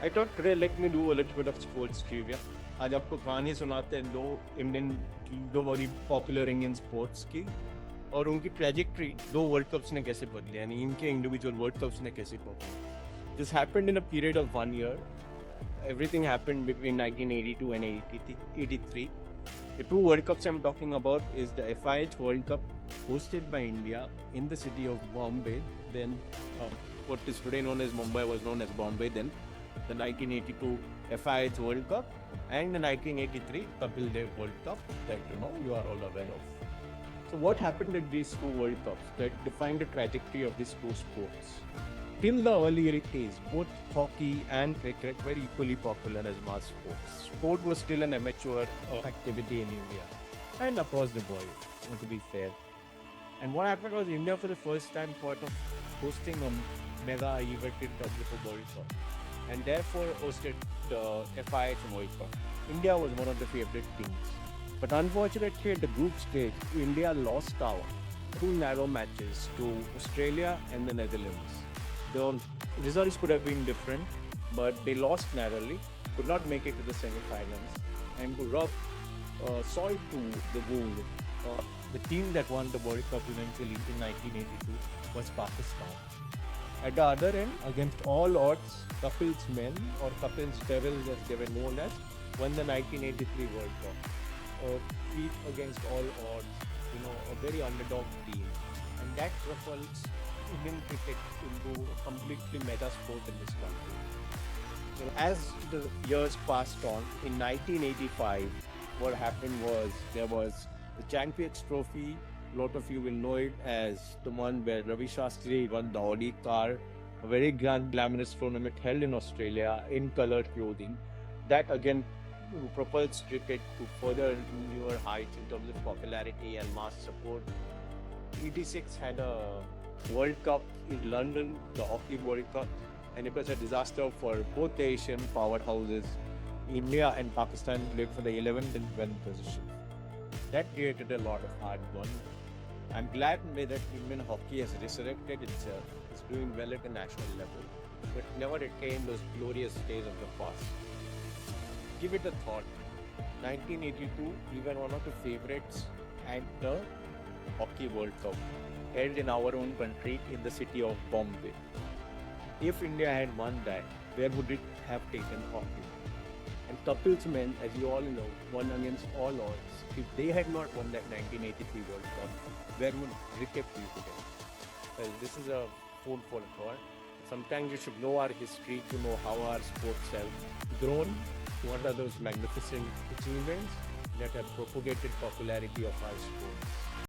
I thought today let me do a little bit of sports trivia. आज आपको कहानी सुनाते हैं दो बड़ी पॉपुलर इंडियन स्पोर्ट्स की और उनकी ट्रेजेक्ट्री दो वर्ल्ड कप्स ने कैसे बदली, यानी इनके इंडिविजुअल वर्ल्ड कप्स ने कैसे बदली. This happened in a period of 1 year. Everything happened between 1982 and 83. The two World Cups I'm talking about is the FIH World Cup hosted by India in the city of Bombay. Then what is today known as Mumbai was known as Bombay then. The 1982 FIH World Cup and the 1983 Kapil Dev World Cup that you are all aware of. So what happened at these two World Cups that defined the trajectory of these two sports? Till the early 80s, both hockey and cricket were equally popular as mass sports. Sport was still an amateur activity in India and across the world, to be fair. And what happened was India for the first time thought of hosting a mega event in terms of a World Cup and therefore hosted the FIH World Cup. India was one of the favorite teams. But unfortunately at the group stage, India lost out two narrow matches to Australia and the Netherlands. The results could have been different, but they lost narrowly, could not make it to the semi-finals, and to rub salt to the wound, the team that won the World Cup eventually in 1982 was Pakistan. At the other end, against all odds, Kapil's men, or Kapil's Devils as they were known as, won the 1983 World Cup. A feat against all odds, a very underdog team, and that propels Indian cricket into a completely meta sport in this country. As the years passed on, in 1985, what happened was there was the Champions Trophy. A lot of you will know it as the one where Ravi Shastri won the Audi car, a very grand glamorous tournament held in Australia in colored clothing. That again propels cricket to further newer heights in terms of popularity and mass support. 86 had a World Cup in London, the Hockey World Cup, and it was a disaster for both the Asian powerhouses. India and Pakistan played for the 11th and 12th position. That created a lot of heartburn. I'm glad that Indian hockey has resurrected itself. It's doing well at the national level, but never attained those glorious days of the past. Give it a thought. 1982, we were one of the favorites at the Hockey World Cup, held in our own country in the city of Bombay. If India had won that, where would it have taken hockey? And Kapil's men, as you all know, won against all odds. If they had not won that 1983 World Cup, where would cricket be today? Well, this is a food for thought. Sometimes you should know our history to know how our sports have grown. What are those magnificent achievements that have propagated popularity of our sports?